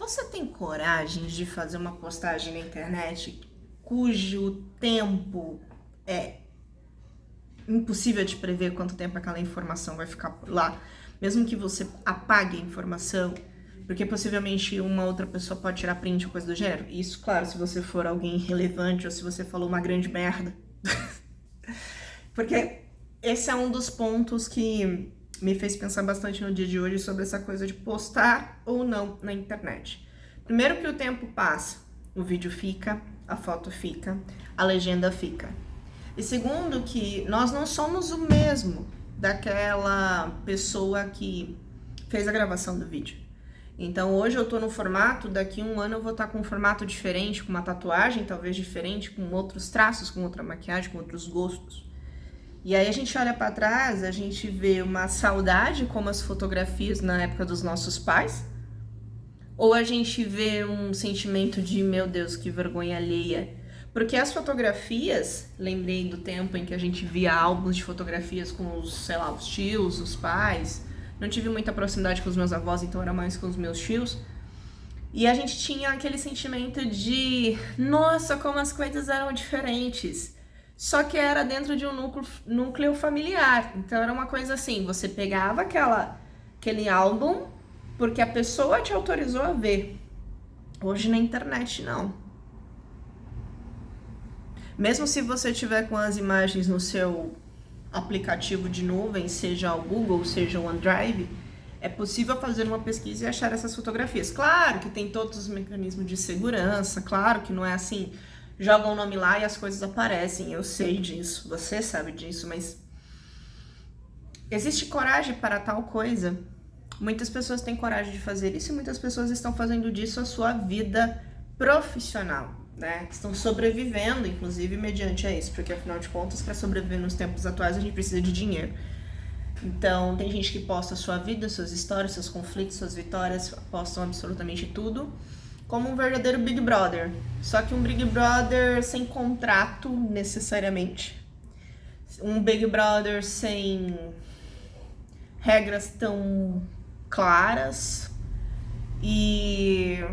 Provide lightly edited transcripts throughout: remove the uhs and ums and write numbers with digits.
Você tem coragem de fazer uma postagem na internet cujo tempo é impossível de prever quanto tempo aquela informação vai ficar por lá, mesmo que você apague a informação, porque possivelmente uma outra pessoa pode tirar print ou coisa do gênero? Isso, claro, se você for alguém relevante ou se você falou uma grande merda. Porque esse é um dos pontos que me fez pensar bastante no dia de hoje sobre essa coisa de postar ou não na internet. Primeiro que o tempo passa, o vídeo fica, a foto fica, a legenda fica. E segundo que nós não somos o mesmo daquela pessoa que fez a gravação do vídeo. Então hoje eu tô no formato, daqui a um ano eu vou estar com um formato diferente, com uma tatuagem talvez diferente, com outros traços, com outra maquiagem, com outros gostos. E aí a gente olha para trás, a gente vê uma saudade como as fotografias na época dos nossos pais, ou a gente vê um sentimento de, meu Deus, que vergonha alheia. Porque as fotografias, lembrei do tempo em que a gente via álbuns de fotografias com os, sei lá, os tios, os pais. Não tive muita proximidade com os meus avós, então era mais com os meus tios. E a gente tinha aquele sentimento de, nossa, como as coisas eram diferentes. Só que era dentro de um núcleo familiar. Então era uma coisa assim, você pegava aquele álbum porque a pessoa te autorizou a ver. Hoje na internet não. Mesmo se você tiver com as imagens no seu aplicativo de nuvem, seja o Google, seja o OneDrive, é possível fazer uma pesquisa e achar essas fotografias. Claro que tem todos os mecanismos de segurança, claro que não é assim, joga o nome lá e as coisas aparecem, eu sei disso, você sabe disso, mas existe coragem para tal coisa? Muitas pessoas têm coragem de fazer isso e muitas pessoas estão fazendo disso a sua vida profissional, né? Estão sobrevivendo, inclusive, mediante a isso, porque afinal de contas, para sobreviver nos tempos atuais, a gente precisa de dinheiro. Então, tem gente que posta a sua vida, suas histórias, seus conflitos, suas vitórias, postam absolutamente tudo, como um verdadeiro Big Brother. Só que um Big Brother sem contrato, necessariamente. Um Big Brother sem regras tão claras e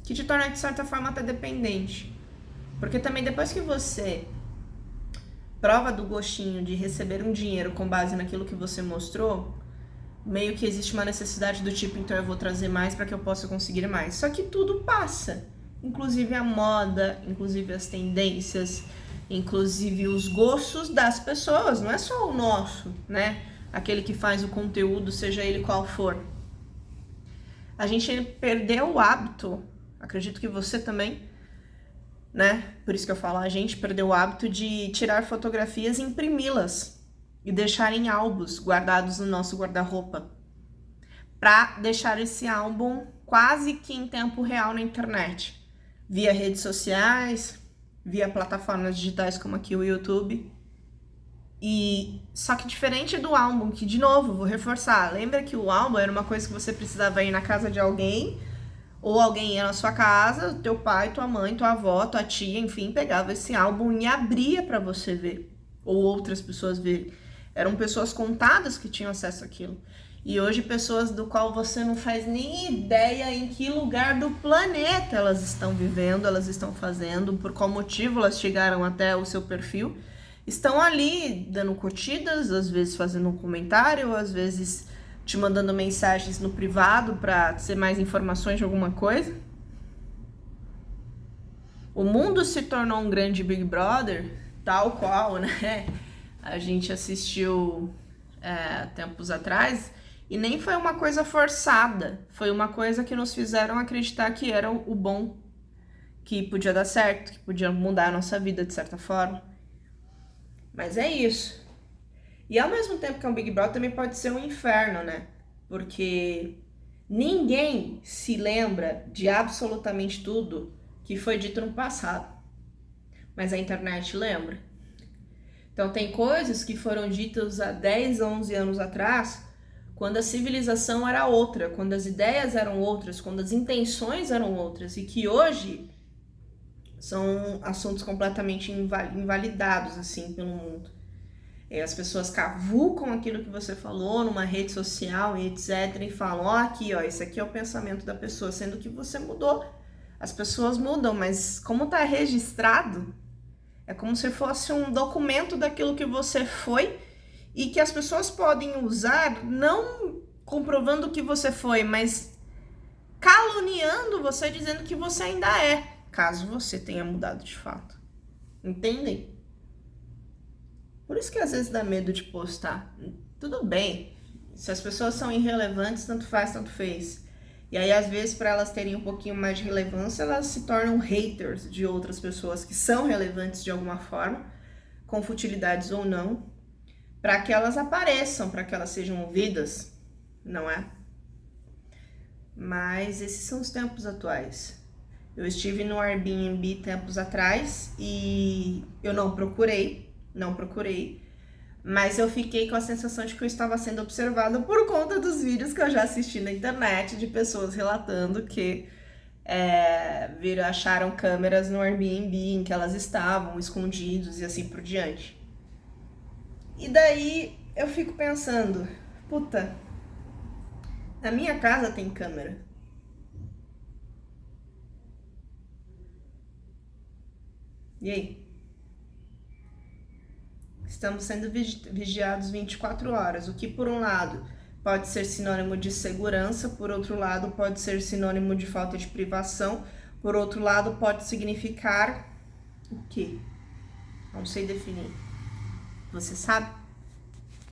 que te torna, de certa forma, até dependente. Porque também depois que você prova do gostinho de receber um dinheiro com base naquilo que você mostrou, meio que existe uma necessidade do tipo, então eu vou trazer mais para que eu possa conseguir mais. Só que tudo passa, inclusive a moda, inclusive as tendências, inclusive os gostos das pessoas, não é só o nosso, né? Aquele que faz o conteúdo, seja ele qual for. A gente perdeu o hábito, acredito que você também, né? Por isso que eu falo, a gente perdeu o hábito de tirar fotografias e imprimi-las e deixar em álbuns guardados no nosso guarda-roupa, para deixar esse álbum quase que em tempo real na internet, via redes sociais, via plataformas digitais como aqui o YouTube. E só que diferente do álbum, que de novo, vou reforçar, lembra que o álbum era uma coisa que você precisava ir na casa de alguém, ou alguém ia na sua casa, teu pai, tua mãe, tua avó, tua tia, enfim, pegava esse álbum e abria para você ver, ou outras pessoas verem. Eram pessoas contadas que tinham acesso àquilo. E hoje pessoas do qual você não faz nem ideia em que lugar do planeta elas estão vivendo, elas estão fazendo, por qual motivo elas chegaram até o seu perfil, estão ali dando curtidas, às vezes fazendo um comentário, às vezes te mandando mensagens no privado para ter mais informações de alguma coisa. O mundo se tornou um grande Big Brother, tal qual, né? A gente assistiu tempos atrás, e nem foi uma coisa forçada, foi uma coisa que nos fizeram acreditar que era o bom, que podia dar certo, que podia mudar a nossa vida de certa forma. Mas é isso. E ao mesmo tempo que é um Big Brother, também pode ser um inferno, né? Porque ninguém se lembra de absolutamente tudo que foi dito no passado. Mas a internet lembra. Então tem coisas que foram ditas há 10, 11 anos atrás, quando a civilização era outra, quando as ideias eram outras, quando as intenções eram outras, e que hoje são assuntos completamente invalidados assim pelo mundo. E as pessoas cavucam aquilo que você falou numa rede social e etc. E falam, ó, aqui, ó, esse aqui é o pensamento da pessoa, sendo que você mudou. As pessoas mudam, mas como tá registrado, é como se fosse um documento daquilo que você foi e que as pessoas podem usar, não comprovando que você foi, mas caluniando você, dizendo que você ainda é, caso você tenha mudado de fato. Entendem? Por isso que às vezes dá medo de postar. Tudo bem, se as pessoas são irrelevantes, tanto faz, tanto fez. E aí, às vezes, para elas terem um pouquinho mais de relevância, elas se tornam haters de outras pessoas que são relevantes de alguma forma, com futilidades ou não, para que elas apareçam, para que elas sejam ouvidas, não é? Mas esses são os tempos atuais. Eu estive no Airbnb tempos atrás e eu não procurei, mas eu fiquei com a sensação de que eu estava sendo observada por conta dos vídeos que eu já assisti na internet de pessoas relatando que acharam câmeras no Airbnb em que elas estavam escondidos e assim por diante. E daí eu fico pensando, puta, na minha casa tem câmera. E aí? Estamos sendo vigiados 24 horas, o que por um lado pode ser sinônimo de segurança, por outro lado pode ser sinônimo de falta de privação, por outro lado pode significar o quê? Não sei definir. Você sabe?